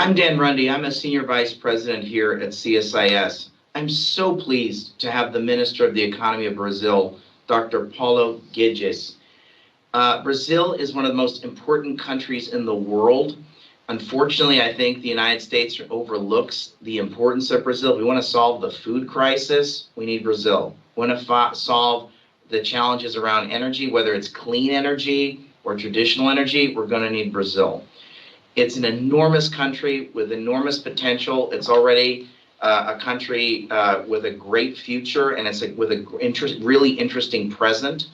I'm Dan Rundy. I'm a Senior Vice President here at CSIS. I'm so pleased to have the Minister of the Economy of Brazil, Dr. Paulo Guedes. Brazil is one of the most important countries in the world. Unfortunately, I think the United States overlooks the importance of Brazil. If we want to solve the food crisis, we need Brazil. We want to solve the challenges around energy, whether it's clean energy or traditional energy, we're going to need Brazil. It's an enormous country with enormous potential. It's already a country with a great future, and it's with a really interesting present.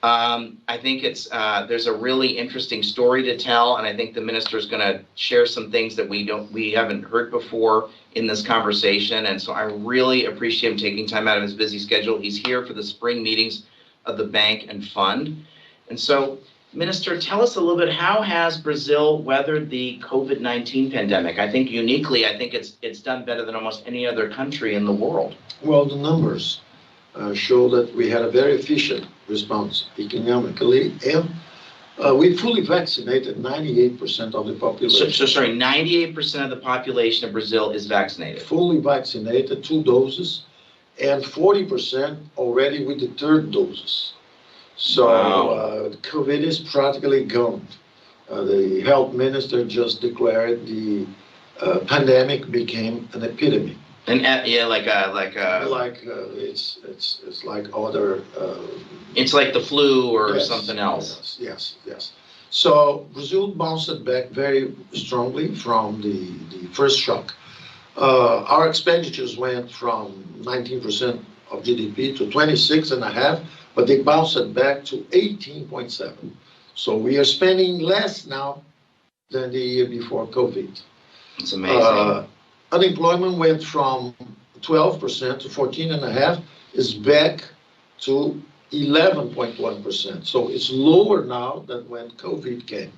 I think there's a really interesting story to tell, and I think the minister is going to share some things that we haven't heard before in this conversation. And so I really appreciate him taking time out of his busy schedule. He's here for the spring meetings of the bank and fund. And so, Minister, tell us a little bit, how has Brazil weathered the COVID-19 pandemic? I think uniquely, I think it's done better than almost any other country in the world. Well, the numbers show that we had a very efficient response economically, and we fully vaccinated 98% of the population. So sorry, 98% of the population of Brazil is vaccinated? Fully vaccinated, 2 doses, and 40% already with the 3rd doses. So wow. COVID is practically gone. The health minister just declared the pandemic became an epidemic. And yeah, it's like other. It's like the flu or yes, something else. Yes. So Brazil bounced back very strongly from the first shock. Our expenditures went from 19% of GDP to 26.5%, but they bounced back to 18.7%. So we are spending less now than the year before COVID. It's amazing. Unemployment went from 12% to 14.5%, is back to 11.1%. So it's lower now than when COVID came.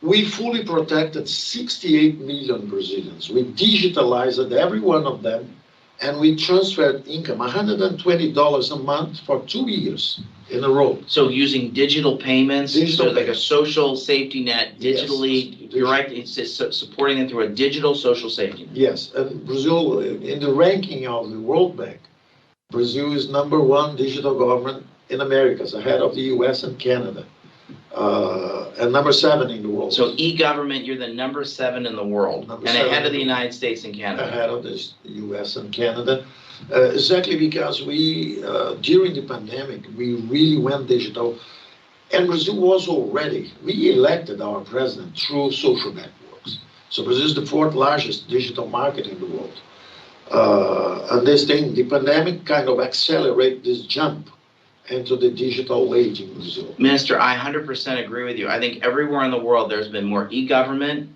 We fully protected 68 million Brazilians. We digitalized every one of them, and we transferred income, $120 a month for 2 years in a row. So using digital payments, Digital like a social safety net, digitally, yes. You're right, it's just supporting them through a digital social safety net. Yes, and Brazil, in the ranking of the World Bank, Brazil is #1 digital government in Americas, ahead of the US and Canada, and #7 in the world. So e-government, you're the #7 in the world, and ahead of the United States and Canada. Ahead of the US and Canada, exactly because we, during the pandemic, we really went digital. And Brazil was already, we elected our president through social networks. So Brazil is the 4th largest digital market in the world. And this thing, the pandemic kind of accelerated this jump into the digital age in Brazil. Minister, I 100% agree with you. I think everywhere in the world there's been more e-government,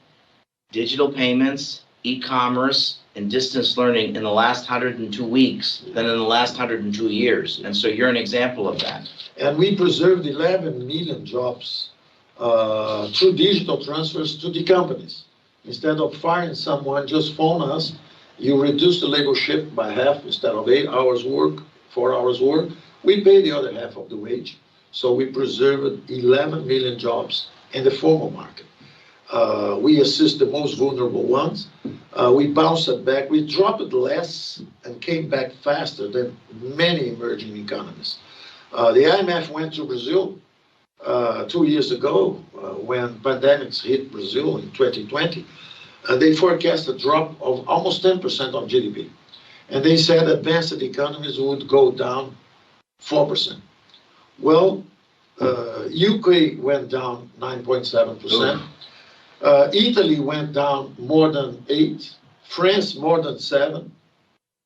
digital payments, e-commerce, and distance learning in the last 102 weeks than in the last 102 years. And so you're an example of that. And we preserved 11 million jobs through digital transfers to the companies. Instead of firing someone, just phone us. You reduce the labor shift by half. Instead of 8 hours work, 4 hours work, we pay the other half of the wage. So we preserved 11 million jobs in the formal market. We assist the most vulnerable ones. We bounced back. We dropped less and came back faster than many emerging economies. The IMF went to Brazil 2 years ago when pandemics hit Brazil in 2020. They forecast a drop of almost 10% of GDP. And they said advanced economies would go down 4%. Well, UK went down 9.7%. Italy went down more than 8%. France more than 7%.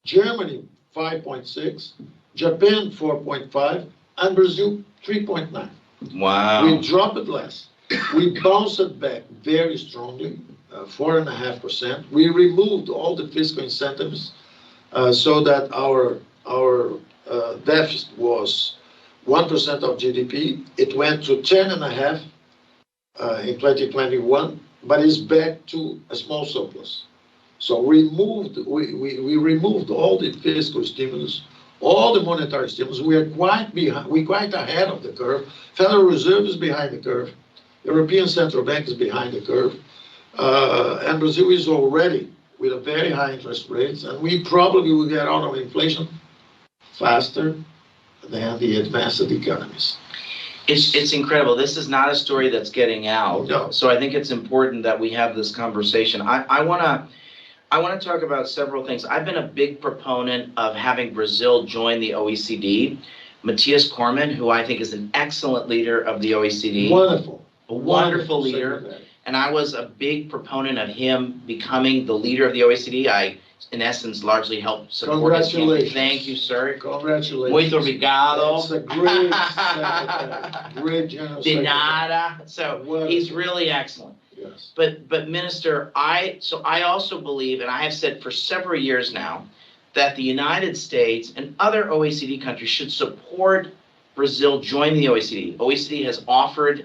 Germany 5.6%. Japan 4.5%, and Brazil 3.9%. Wow. We dropped less. We bounced back very strongly, 4.5%. We removed all the fiscal incentives so that our deficit was 1% of GDP. It went to 10.5% in 2021, but it's back to a small surplus. So we removed all the fiscal stimulus, all the monetary stimulus. We are quite ahead of the curve. Federal Reserve is behind the curve. European Central Bank is behind the curve. And Brazil is already with a very high interest rates, and we probably will get out of inflation faster than the advanced economies. It's incredible. This is not a story that's getting out. No. So I think it's important that we have this conversation. I wanna talk about several things. I've been a big proponent of having Brazil join the OECD. Matthias Cormann, who I think is an excellent leader of the OECD. Wonderful. A wonderful leader. And I was a big proponent of him becoming the leader of the OECD. I, in essence, largely helped support his campaign. Congratulations. Thank you, sir. Congratulations. Muito obrigado. It's a great secretary, great general De secretary. nada. So Wonderful. he's really excellent. Yes. But Minister, I also believe, and I have said for several years now, that the United States and other OECD countries should support Brazil join the OECD. OECD has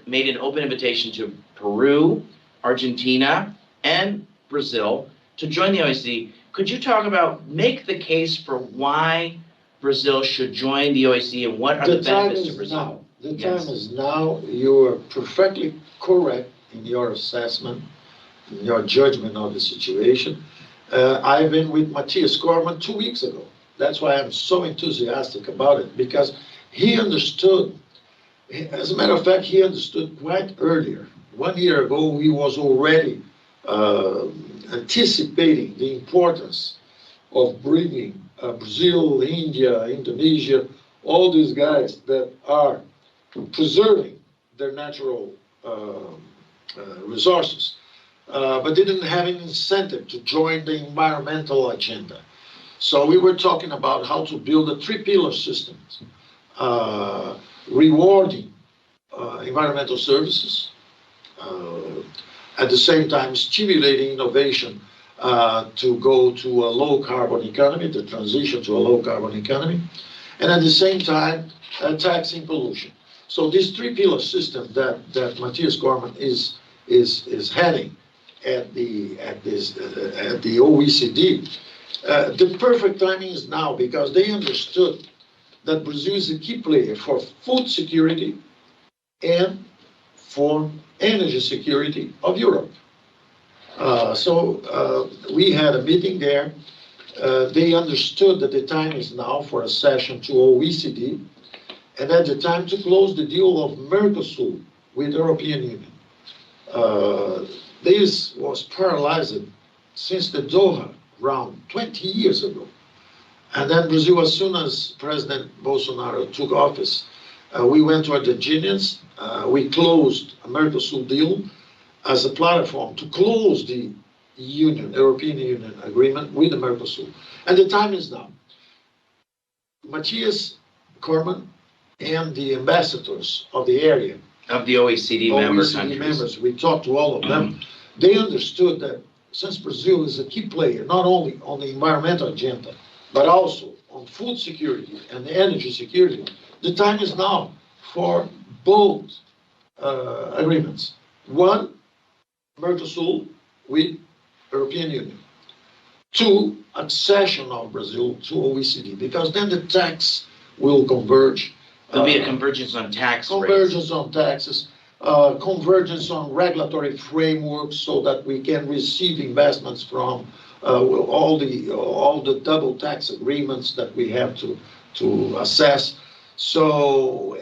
made an open invitation to Peru, Argentina, and Brazil to join the OECD. Could you talk about, make the case for why Brazil should join the OECD and what are the benefits to Brazil? The time is now. You are perfectly correct in your assessment, in your judgment of the situation. I've been with Matthias Cormann 2 weeks ago. That's why I'm so enthusiastic about it, because he understood, as a matter of fact, he understood quite earlier. 1 year ago, he was already anticipating the importance of bringing Brazil, India, Indonesia, all these guys that are preserving their natural resources, but didn't have an incentive to join the environmental agenda. So we were talking about how to build a three-pillar system, rewarding environmental services, at the same time stimulating innovation to go to a low-carbon economy, the transition to a low-carbon economy, and at the same time taxing pollution. So this three-pillar system that Matthias Cormann is heading at the OECD, the perfect timing is now, because they understood that Brazil is a key player for food security and for energy security of Europe. So we had a meeting there. They understood that the time is now for a session to OECD, and at the time to close the deal of Mercosur with the European Union. This was paralyzed since the Doha round 20 years ago. And then Brazil, as soon as President Bolsonaro took office, we went to Argentinians. We closed a Mercosur deal as a platform to close the European Union agreement with the Mercosur. And the time is now. Matthias Cormann and the ambassadors of the area, of the OECD member countries. Members, we talked to all of them. They understood that since Brazil is a key player, not only on the environmental agenda, but also on food security and energy security, the time is now for both agreements. One, Mercosur with European Union. Two, accession of Brazil to OECD, because then the tax will converge. There'll be a convergence on tax Convergence on taxes, convergence on regulatory frameworks, so that we can receive investments from all the double tax agreements that we have to assess. So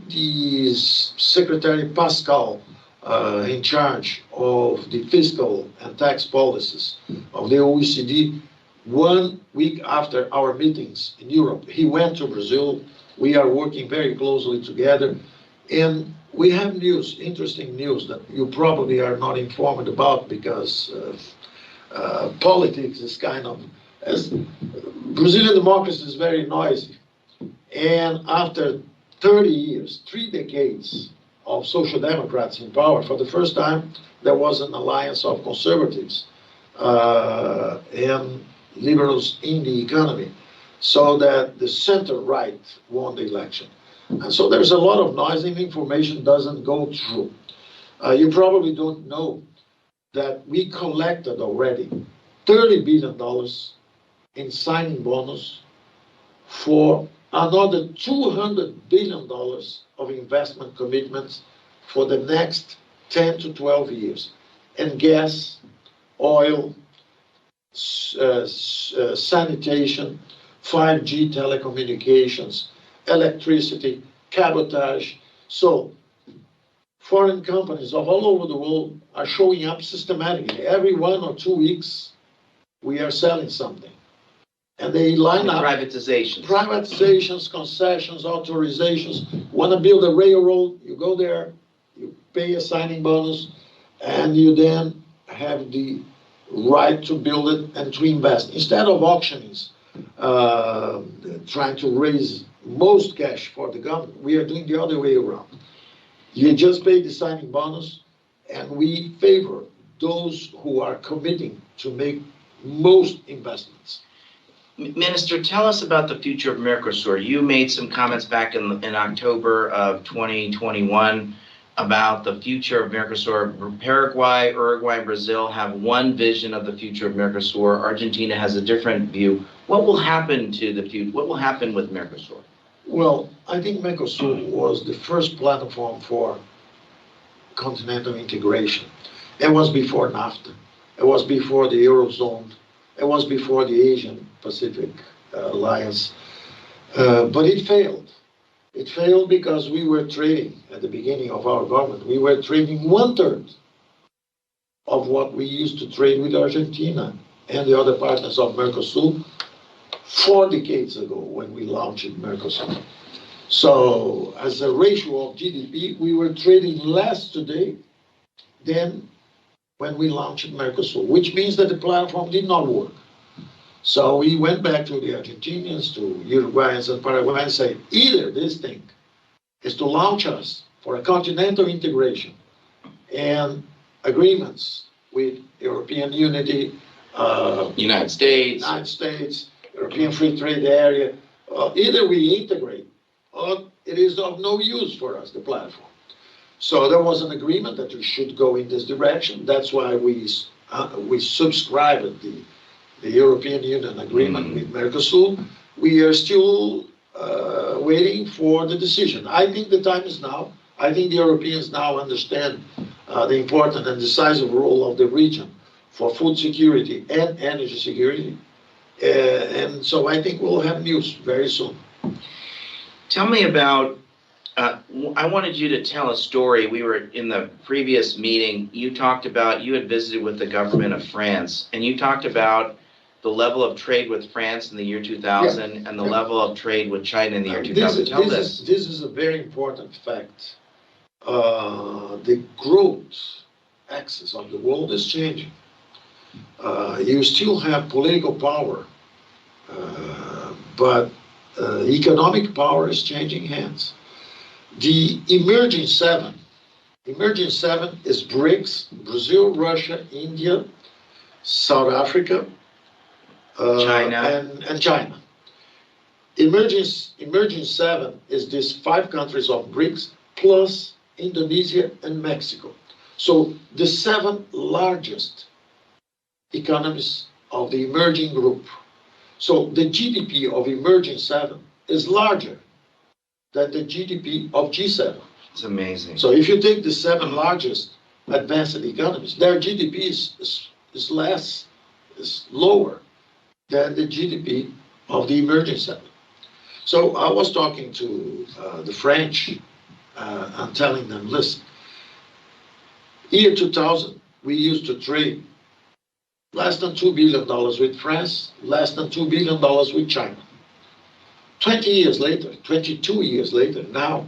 the Secretary Pascal, in charge of the fiscal and tax policies of the OECD, 1 week after our meetings in Europe, he went to Brazil. We are working very closely together, and we have news, interesting news that you probably are not informed about, because politics is kind of, as Brazilian democracy is very noisy. And after 30 years, 3 decades of social democrats in power, for the first time, there was an alliance of conservatives and liberals in the economy, so that the center-right won the election. And so there's a lot of noise, and information doesn't go through. You probably don't know that we collected already $30 billion in signing bonus for another $200 billion of investment commitments for the next 10 to 12 years. and gas, oil, sanitation, 5G telecommunications, electricity, cabotage. So foreign companies of all over the world are showing up systematically. Every 1 or 2 weeks, we are selling something. And they line up. Privatizations. Privatizations, concessions, authorizations. Want to build a railroad, you go there, you pay a signing bonus, and you then have the right to build it and to invest. Instead of auctionings, trying to raise most cash for the government, we are doing the other way around. You just pay the signing bonus, and we favor those who are committing to make most investments. Minister, tell us about the future of Mercosur. You made some comments back in October of 2021 about the future of Mercosur. Paraguay, Uruguay, and Brazil have one vision of the future of Mercosur. Argentina has a different view. What will happen to the future? What will happen with Mercosur? Well, I think Mercosur was the first platform for continental integration. It was before NAFTA. It was before the Eurozone. It was before the Asian Pacific Alliance. But it failed. It failed because we were trading, at the beginning of our government, we were trading 1/3 of what we used to trade with Argentina and the other partners of Mercosur 4 decades ago when we launched Mercosur. So as a ratio of GDP, we were trading less today than when we launched Mercosur, which means that the platform did not work. So we went back to the Argentinians, to Uruguayans and Paraguayans and said, either this thing is to launch us for a continental integration and agreements with European unity, United States, European Free Trade Area, either we integrate or it is of no use for us, the platform. So there was an agreement that we should go in this direction. That's why we subscribed the European Union agreement with Mercosur. We are still waiting for the decision. I think the time is now. I think the Europeans now understand the important and decisive role of the region for food security and energy security. And so I think we'll have news very soon. Tell me about, I wanted you to tell a story. We were in the previous meeting, you talked about, you had visited with the government of France, and you talked about the level of trade with France in the year 2000 and the level of trade with China in the year 2000. Tell this. This is a very important fact. The growth axis of the world is changing. You still have political power, but economic power is changing hands. The emerging seven is BRICS, Brazil, Russia, India, South Africa, China. And China. Emerging seven is these 5 countries of BRICS plus Indonesia and Mexico. So the 7 largest economies of the emerging group. So the GDP of emerging 7 is larger than the GDP of G7. It's amazing. So if you take the 7 largest advanced economies, their GDP is lower than the GDP of the emerging 7. So I was talking to the French and telling them, listen, year 2000, we used to trade less than $2 billion with France, less than $2 billion with China. 20 years later, 22 years later, now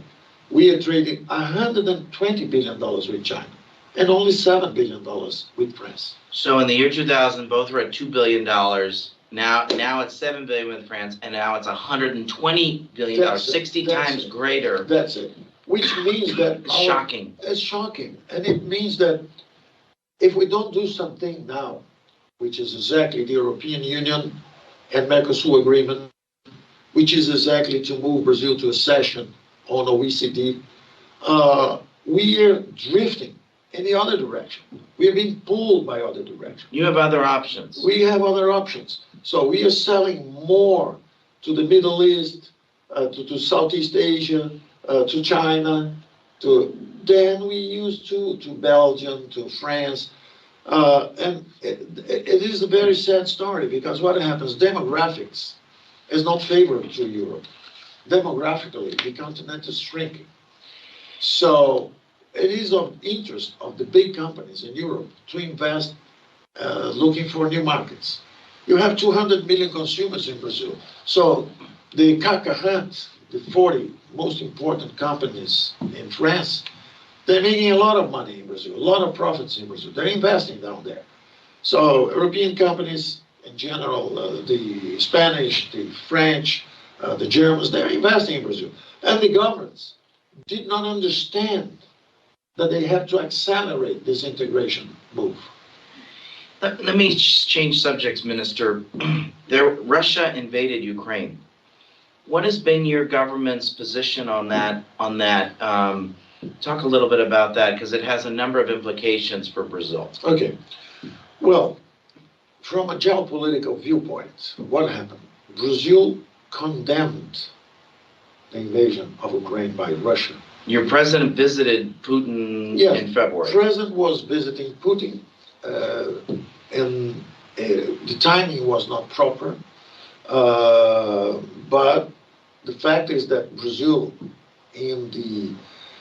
we are trading $120 billion with China and only $7 billion with France. So in the year 2000, both were at $2 billion. Now it's $7 billion with France, and now it's $120 billion, 60 times greater. That's it. Which means that it's shocking. It's shocking, and it means that if we don't do something now, which is exactly the European Union and Mercosur agreement, which is exactly to move Brazil to a session on OECD, we are drifting in the other direction. We are being pulled by other directions. You have other options. We have other options. So we are selling more to the Middle East, to Southeast Asia, to China, than we used to Belgium, to France. And it is a very sad story because what happens, demographics is not favorable to Europe. Demographically, the continent is shrinking. So it is of interest of the big companies in Europe to invest looking for new markets. You have 200 million consumers in Brazil. So the CAC 100, the 40 most important companies in France, they're making a lot of money in Brazil, a lot of profits in Brazil. They're investing down there. So European companies in general, the Spanish, the French, the Germans, they're investing in Brazil. And the governments did not understand that they have to accelerate this integration move. Let me change subjects, Minister. Russia invaded Ukraine. What has been your government's position on that? Talk a little bit about that, because it has a number of implications for Brazil. Okay. Well, from a geopolitical viewpoint, what happened? Brazil condemned the invasion of Ukraine by Russia. Your president visited Putin in February. The president was visiting Putin, and the timing was not proper. But the fact is that Brazil, in the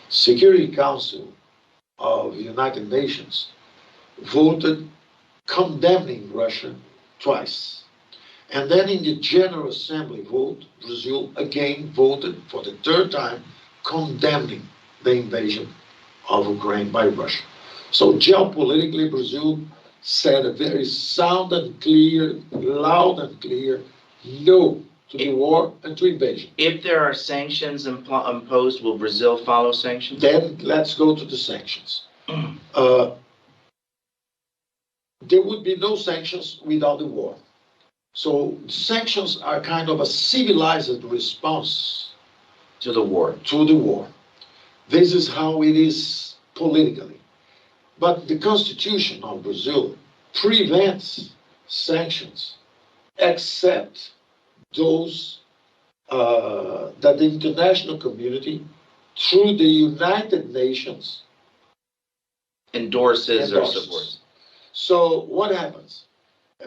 Security Council of the United Nations, voted condemning Russia twice. And then in the General Assembly vote, Brazil again voted for the third time condemning the invasion of Ukraine by Russia. So geopolitically, Brazil said a very sound and clear, loud and clear, no to the war and to invasion. If there are sanctions imposed, will Brazil follow sanctions? Then let's go to the sanctions. There would be no sanctions without the war. So sanctions are kind of a civilized response to the war. This is how it is politically. But the Constitution of Brazil prevents sanctions except those that the international community, through the United Nations, endorses or supports. So what happens?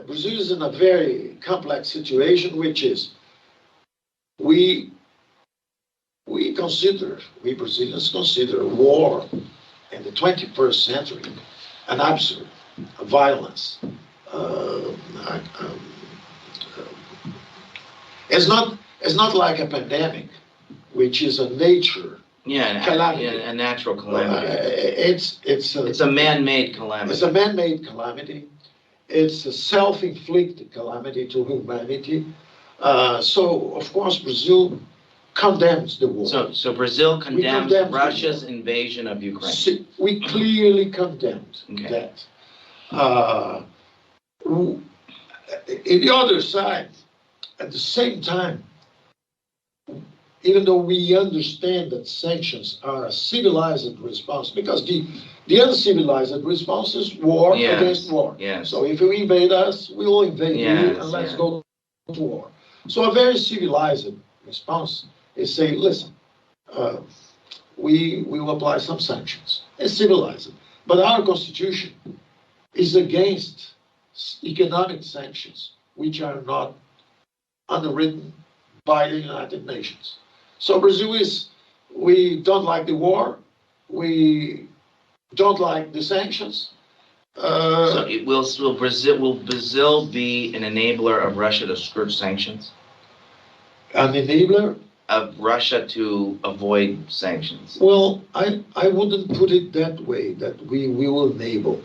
Brazil is in a very complex situation, which is we Brazilians consider war in the 21st century an absurd, a violence. It's not like a pandemic, which is a nature calamity. A natural calamity. It's a man-made calamity. It's a man-made calamity. It's a self-inflicted calamity to humanity. So, of course, Brazil condemns the war. So Brazil condemns Russia's invasion of Ukraine. We clearly condemned that. In the other side, at the same time, even though we understand that sanctions are a civilized response, because the uncivilized response is war against war. Yes. So if you invade us, we will invade you, and let's go to war. So a very civilized response is saying, listen, we will apply some sanctions. It's civilized. But our constitution is against economic sanctions, which are not underwritten by the United Nations. So Brazil we don't like the war, we don't like the sanctions. Will Brazil be an enabler of Russia to skirt sanctions? An enabler? Of Russia to avoid sanctions? Well, I wouldn't put it that way, that we will enable.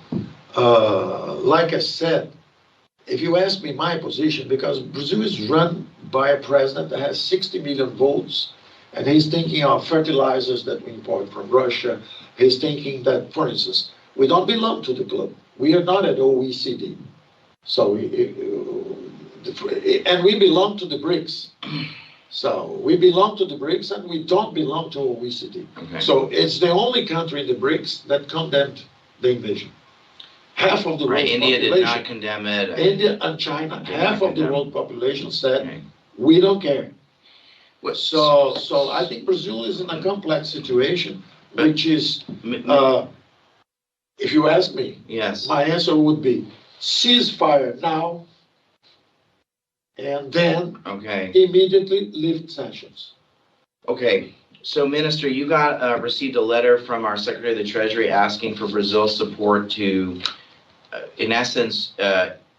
Like I said, if you ask me my position, because Brazil is run by a president that has 60 million votes, and he's thinking of fertilizers that we import from Russia. He's thinking that, for instance, we don't belong to the club. We are not at OECD. So, and we belong to the BRICS. So we belong to the BRICS and we don't belong to OECD. Okay. So it's the only country in the BRICS that condemned the invasion. Half of the world India population. did not condemn it. India and China, half of the world population said, we don't care. So I think Brazil is in a complex situation, which is If you ask me, Yes. my answer would be ceasefire now, and then Okay. immediately lift sanctions. Okay. So, Minister, you got received a letter from our Secretary of the Treasury asking for Brazil's support to, in essence,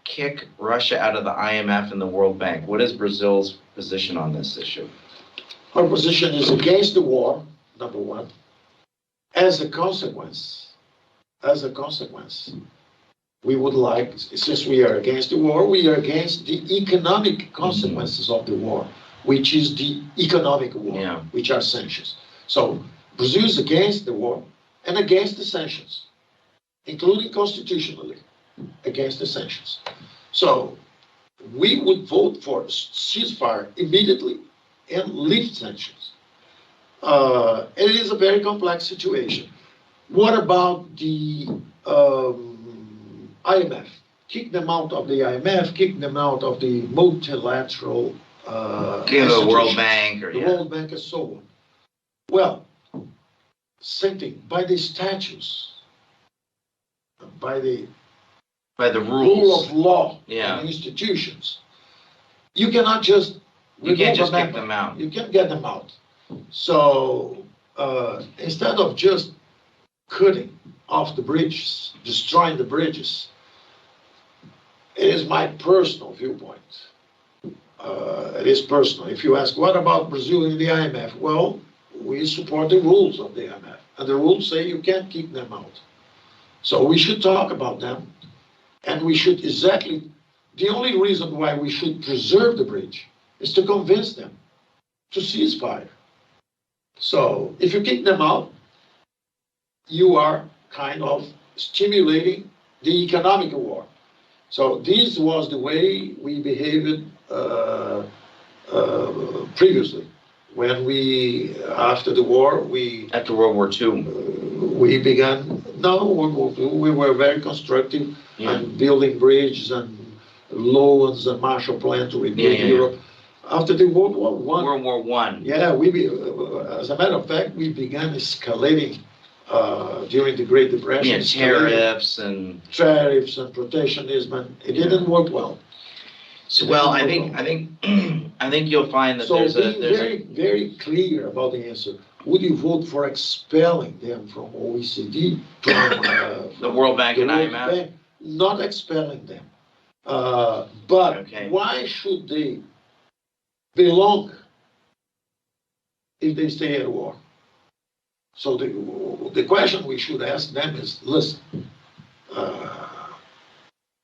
kick Russia out of the IMF and the World Bank. What is Brazil's position on this issue? Our position is against the war, number one. As a consequence, we would like, since we are against the war, we are against the economic consequences of the war, which is the economic war, which are sanctions. So Brazil is against the war and against the sanctions, including constitutionally against the sanctions. So we would vote for ceasefire immediately and lift sanctions. It is a very complex situation. What about the IMF? Kick them out of the IMF, kick them out of the multilateral the World Bank or the World Bank and so on. Well, same thing. By the statutes, by the rules, rule of law Yeah. and institutions, you cannot just You can't just remove kick a them member. out. You can't get them out. So instead of just cutting off the bridges, destroying the bridges, it is my personal viewpoint. It is personal. If you ask, what about Brazil in the IMF? Well, we support the rules of the IMF. And the rules say you can't keep them out. So we should talk about them. And we should the only reason why we should preserve the bridge is to convince them to cease fire. So if you kick them out, you are kind of stimulating the economic war. So this was the way we behaved previously. When after the war, After World War II. we began, we were very constructive and building bridges and loans and Marshall Plan to rebuild Europe. After the World War I. World War I. Yeah, as a matter of fact, we began escalating during the Great Depression. Tariffs and protectionism, and it didn't work well. So, well, I think you'll find that there's very, very clear about the answer. Would you vote for expelling them from OECD, from the World Bank and World IMF? Bank? Not expelling them, but why should they belong if they stay at war? So the question we should ask them is, listen,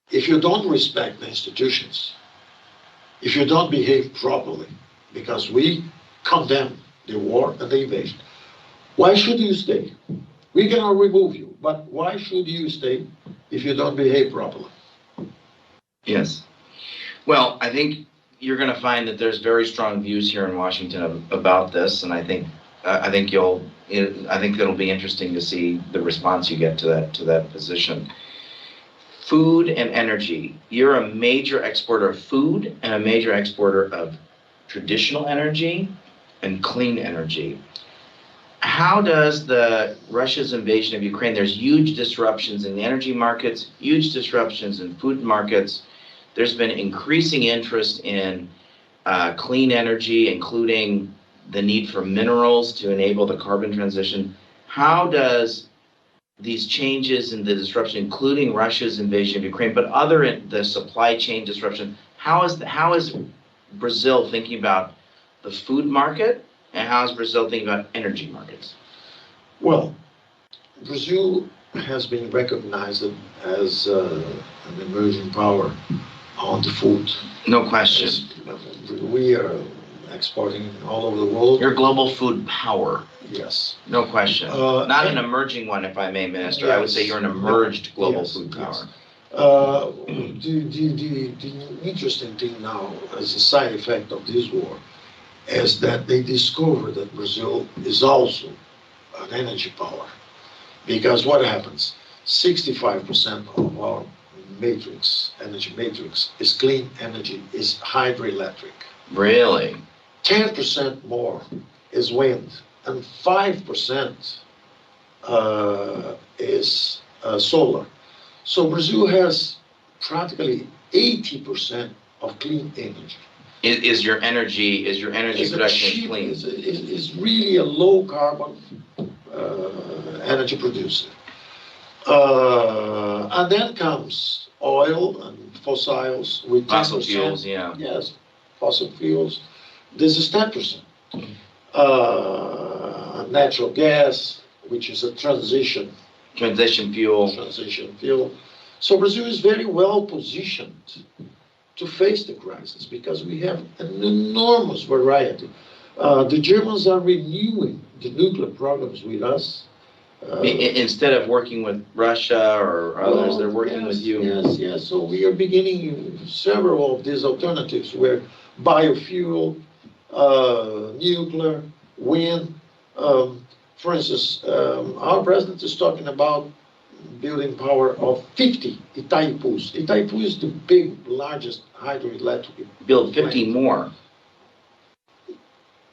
if you don't respect the institutions, if you don't behave properly, because we condemn the war and the invasion, why should you stay? We cannot remove you, but why should you stay if you don't behave properly? Yes. Well, I think you're going to find that there's very strong views here in Washington about this, and I think it'll be interesting to see the response you get to that position. Food and energy. You're a major exporter of food and a major exporter of traditional energy and clean energy. How does Russia's invasion of Ukraine, there's huge disruptions in the energy markets, huge disruptions in food markets. There's been increasing interest in clean energy, including the need for minerals to enable the carbon transition. How does these changes in the disruption, including Russia's invasion of Ukraine, but the supply chain disruption, how is Brazil thinking about the food market, and how is Brazil thinking about energy markets? Well, Brazil has been recognized as an emerging power on the food. No question. We are exporting all over the world. You're a global food power. Yes. No question. Not an emerging one, if I may, Minister. Yes. I would say you're an emerged global food power. The interesting thing now, as a side effect of this war, is that they discovered that Brazil is also an energy power. Because what happens? 65% of our energy matrix is clean energy, is hydroelectric. Really? 10% more is wind, and 5% is solar. So Brazil has practically 80% of clean energy. Is your energy production clean? Is really a low carbon energy producer. And then comes oil and fossils with 10%. Fossil fuels, yeah. Yes, fossil fuels. This is 10%. Natural gas, which is a transition fuel. So Brazil is very well positioned to face the crisis because we have an enormous variety. The Germans are renewing the nuclear programs with us. Instead of working with Russia or others, they're working with you. Yes. So we are beginning several of these alternatives where biofuel, nuclear, wind. For instance, our president is talking about building power of 50 Itaipus. Itaipu is the largest hydroelectric. Build 50 more.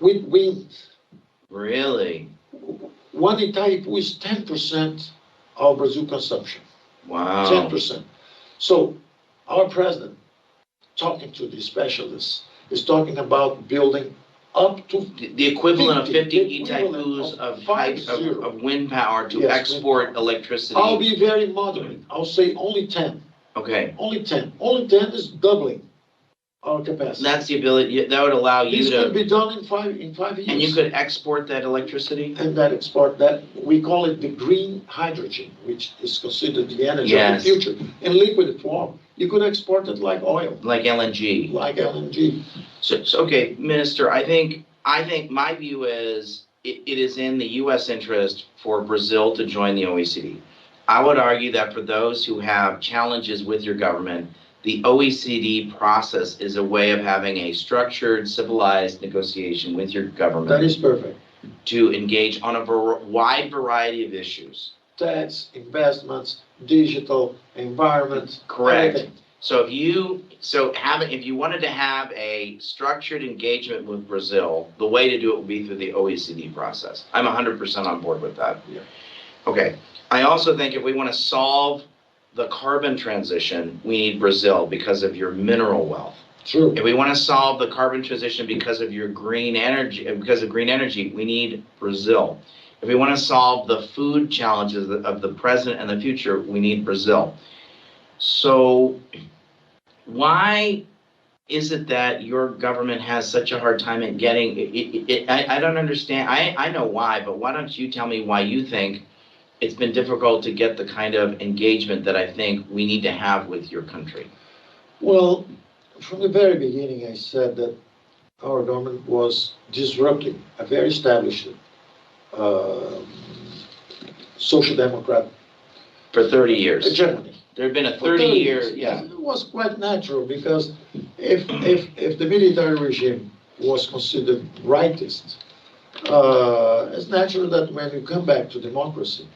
With wind. Really? One Itaipu is 10% of Brazil consumption. Wow. 10%. So our president, talking to the specialists, is talking about building up to the equivalent of 50 Itaipus of wind power to export electricity. I'll be very moderate. I'll say only 10. Okay. Only 10. Only 10 is doubling our capacity. That's the ability that would allow you this to. Could be done in 5 years. And you could export that electricity. And that we call it the green hydrogen, which is considered the energy of the future in liquid form. You could export it like oil. Like LNG. Like LNG. So okay, Minister, I think my view is it is in the U.S. interest for Brazil to join the OECD. I would argue that for those who have challenges with your government, the OECD process is a way of having a structured, civilized negotiation with your government. That is perfect. To engage on a wide variety of issues. Tax, investments, digital, environment. Correct. Everything. So if you wanted to have a structured engagement with Brazil, the way to do it would be through the OECD process. I'm 100% on board with that. Yeah. Okay. I also think if we want to solve the carbon transition, we need Brazil because of your mineral wealth. True. If we want to solve the carbon transition because of your green energy, we need Brazil. If we want to solve the food challenges of the present and the future, we need Brazil. So why is it that your government has such a hard time at getting it? I don't understand. I know why, but why don't you tell me why you think it's been difficult to get the kind of engagement that I think we need to have with your country? Well, from the very beginning, I said that our government was disrupting a very established social democrat for 30 years. Hegemony. There had been a 30-year, yeah. It was quite natural because if the military regime was considered rightist, it's natural that when you come back to democracy,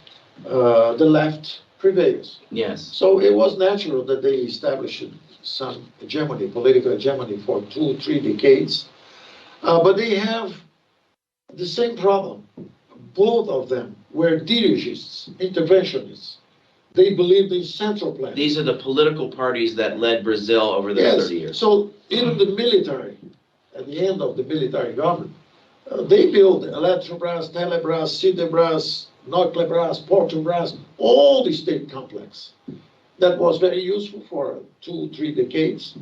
the left prevails. Yes. So it was natural that they established some hegemony, political hegemony for 2-3 decades. But they have the same problem. Both of them were dirigists, interventionists. They believed in central planning. These are the political parties that led Brazil over the 30 years. So even the military, at the end of the military government, they built Eletrobras, Telebras, Sidebras, Nucleabras, Portobras, all the state complex. That was very useful for 2-3 decades.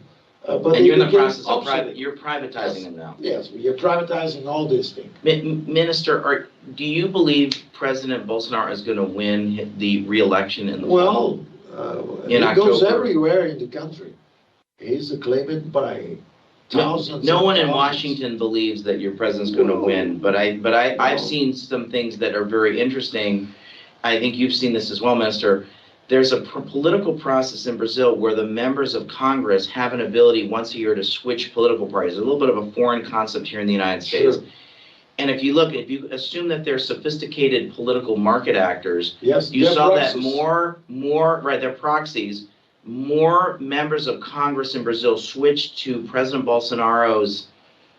But and you're in the process of you're privatizing them now. Yes, we are privatizing all these things. Minister, do you believe President Bolsonaro is going to win the re-election in the fall? In October? Goes everywhere in the country. He's acclaimed by thousands. No one in Washington believes that your president's going to win, but I've seen some things that are very interesting. I think you've seen this as well, Minister. There's a political process in Brazil where the members of Congress have an ability once a year to switch political parties. A little bit of a foreign concept here in the United States. Sure. And if you assume that they're sophisticated political market actors, yes, you saw proxies. That they're proxies, more members of Congress in Brazil switched to President Bolsonaro's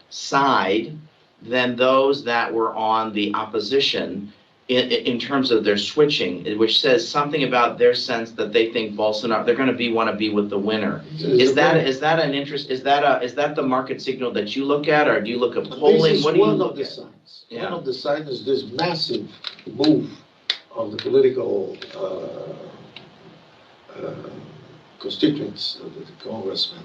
side than those that were on the opposition in terms of their switching, which says something about their sense that they think Bolsonaro, they're going to want to be with the winner. Is that an interest? Is that the market signal that you look at, or do you look at polling? What do you look at? Yeah. One of the signs is this massive move of the political constituents, the congressmen,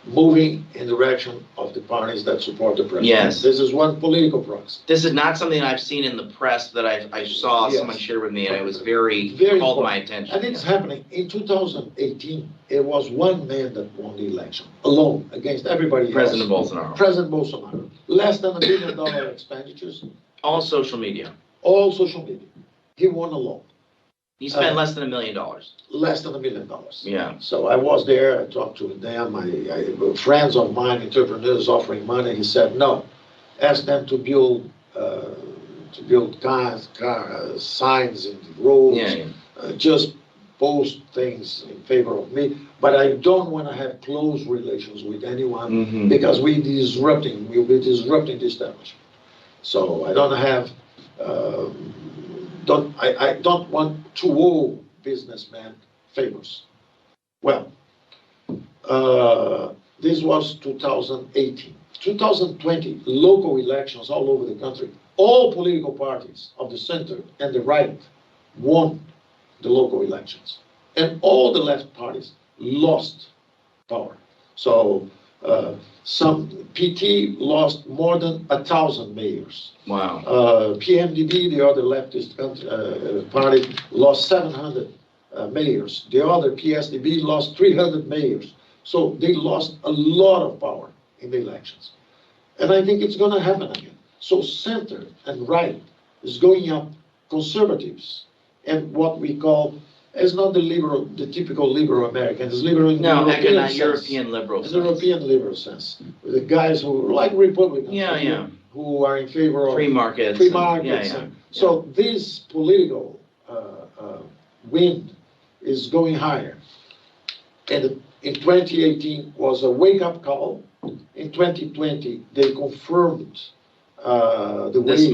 moving in the direction of the parties that support the president. Yes. This is one political proxy. This is not something I've seen in the press that I saw someone share with me, and it was very called important. My attention. And it's happening. In 2018, it was one man that won the election, alone, against everybody President else. Bolsonaro. President Bolsonaro. Less than $1 billion expenditures. All social media. All social media. He won alone. He spent less than $1 million. Less than $1 million. Yeah. So I was there, I talked to them, friends of mine, entrepreneurs offering money. He said, no, ask them to build signs in the roads, just post things in favor of me. But I don't want to have close relations with anyone because we'll be disrupting the establishment. So I don't have, I don't want to owe businessmen favors. Well, this was 2018. 2020, local elections all over the country. All political parties of the center and the right won the local elections. And all the left parties lost power. So some PT lost more than 1,000 mayors. Wow. PMDB, the other leftist party, lost 700 mayors. The other PSDB lost 300 mayors. So they lost a lot of power in the elections. And I think it's going to happen again. So center and right is going up. Conservatives and what we call, it's not the typical liberal American, it's liberal in the European liberal sense. European liberal sense. The guys who like Republicans. Who are in favor of free markets. So this political wind is going higher. And in 2018 was a wake-up call. In 2020, they confirmed this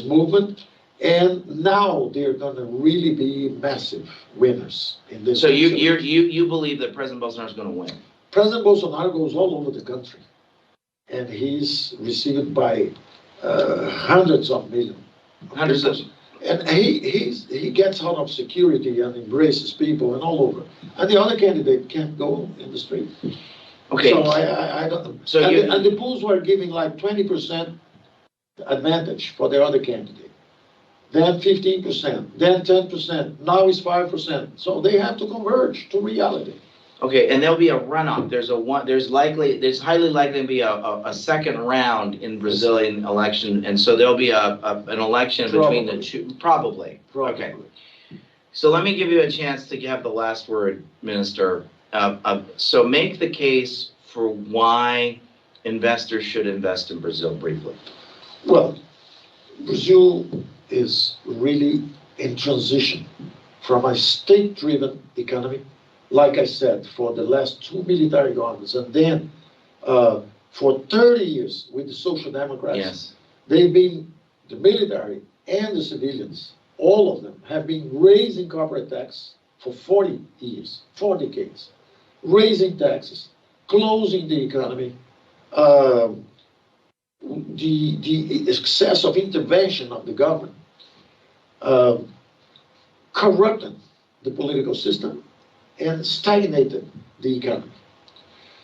movement. And now they're going to really be massive winners in this. So you believe that President Bolsonaro is going to win? President Bolsonaro goes all over the country, and he's received by hundreds of millions. And he gets out of security and embraces people and all over. And the other candidate can't go in the street. Okay. So I don't. So and the polls were giving like 20% advantage for the other candidate. Then 15%, then 10%, now it's 5%. So they have to converge to reality. Okay, and there'll be a runoff. There's highly likely to be a second round in Brazilian election, and so there'll be an election between the two, probably. Okay. So let me give you a chance to have the last word, Minister. So make the case for why investors should invest in Brazil briefly. Well, Brazil is really in transition from a state-driven economy, like I said, for the last two military governments, and then for 30 years with the Social Democrats, they've been, the military and the civilians, all of them have been raising corporate tax for 40 years, 4 decades, raising taxes, closing the economy, the excess of intervention of the government, corrupted the political system and stagnated the economy.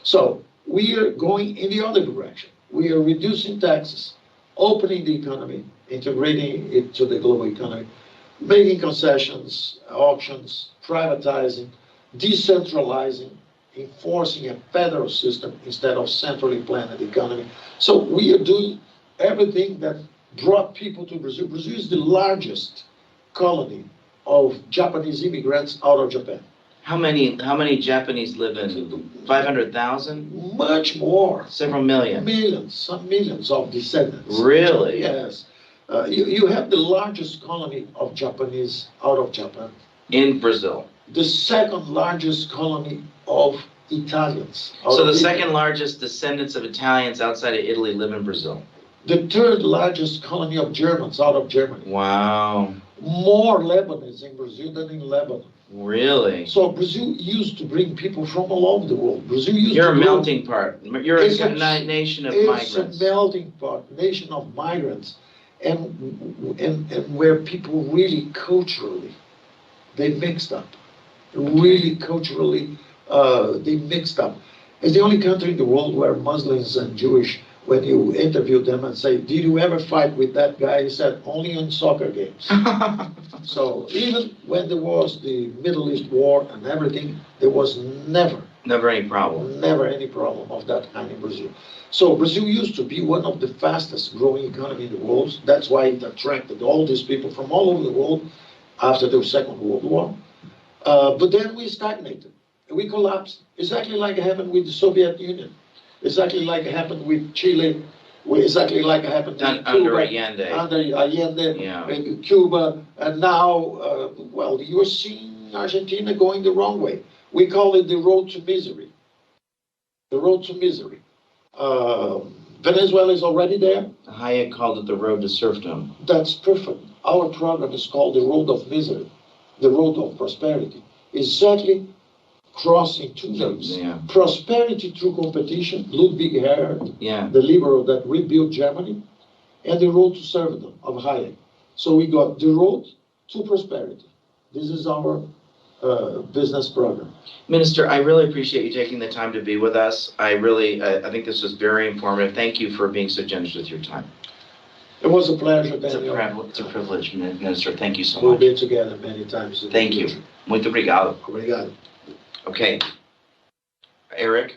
So we are going in the other direction. We are reducing taxes, opening the economy, integrating it to the global economy, making concessions, auctions, privatizing, decentralizing, enforcing a federal system instead of centrally planned economy. So we are doing everything that brought people to Brazil. Brazil is the largest colony of Japanese immigrants out of Japan. How many Japanese live in 500,000? Much more. Several million. Some millions of descendants. Really? Yes. You have the largest colony of Japanese out of Japan. In Brazil. The second largest colony of Italians. So the second largest descendants of Italians outside of Italy live in Brazil. The third largest colony of Germans out of Germany. Wow. more Lebanese in Brazil than in Lebanon. Really? So Brazil used to bring people from all over the world. Brazil used You're to a melting pot. You're a nation of It's migrants. a melting pot, nation of migrants, and where people really culturally, they mixed up. Really culturally, they mixed up. It's the only country in the world where Muslims and Jewish, when you interview them and say, did you ever fight with that guy? He said, only on soccer games. So even when there was the Middle East war and everything, there was never any problem. Never any problem of that kind in Brazil. So Brazil used to be one of the fastest growing economy in the world. That's why it attracted all these people from all over the world after the Second World War. But then we stagnated. We collapsed. Exactly like it happened with the Soviet Union. Exactly like it happened with Chile. Exactly like it happened with Cuba. Under Allende. Under Allende, Yeah. Cuba. And now, well, you're seeing Argentina going the wrong way. We call it the road to misery. The road to misery. Venezuela is already there. Hayek called it the road to serfdom. That's perfect. Our program is called the road of misery, the road of prosperity. Exactly crossing two things. Yeah. Prosperity through competition, Ludwig Erhard, Yeah. the liberal that rebuilt Germany, and the road to serfdom of Hayek. So we got the road to prosperity. This is our business program. Minister, I really appreciate you taking the time to be with us. I think this was very informative. Thank you for being so generous with your time. It was a pleasure, Daniel. It's a privilege, Minister. Thank you so We'll much. be together many times. Thank you. Muito obrigado. Obrigado. Okay. Eric?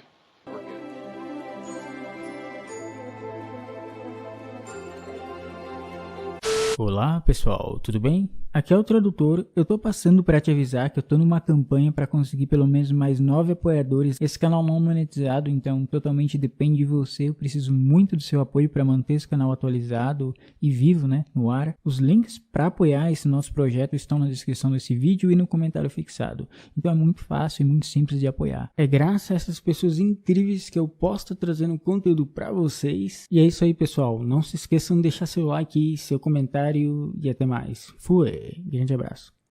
Olá pessoal, tudo bem? Aqui é o Tradutor, eu tô passando para te avisar que eu tô numa campanha para conseguir pelo menos mais 9 apoiadores. Esse canal não é monetizado, então totalmente depende de você. Eu preciso muito do seu apoio para manter esse canal atualizado e vivo, né, no ar. Os links para apoiar esse nosso projeto estão na descrição desse vídeo e no comentário fixado. Então é muito fácil e muito simples de apoiar. É graças a essas pessoas incríveis que eu posso estar trazendo conteúdo para vocês. E é isso aí pessoal, não se esqueçam de deixar seu like, seu comentário e até mais. Fui! Grande abraço.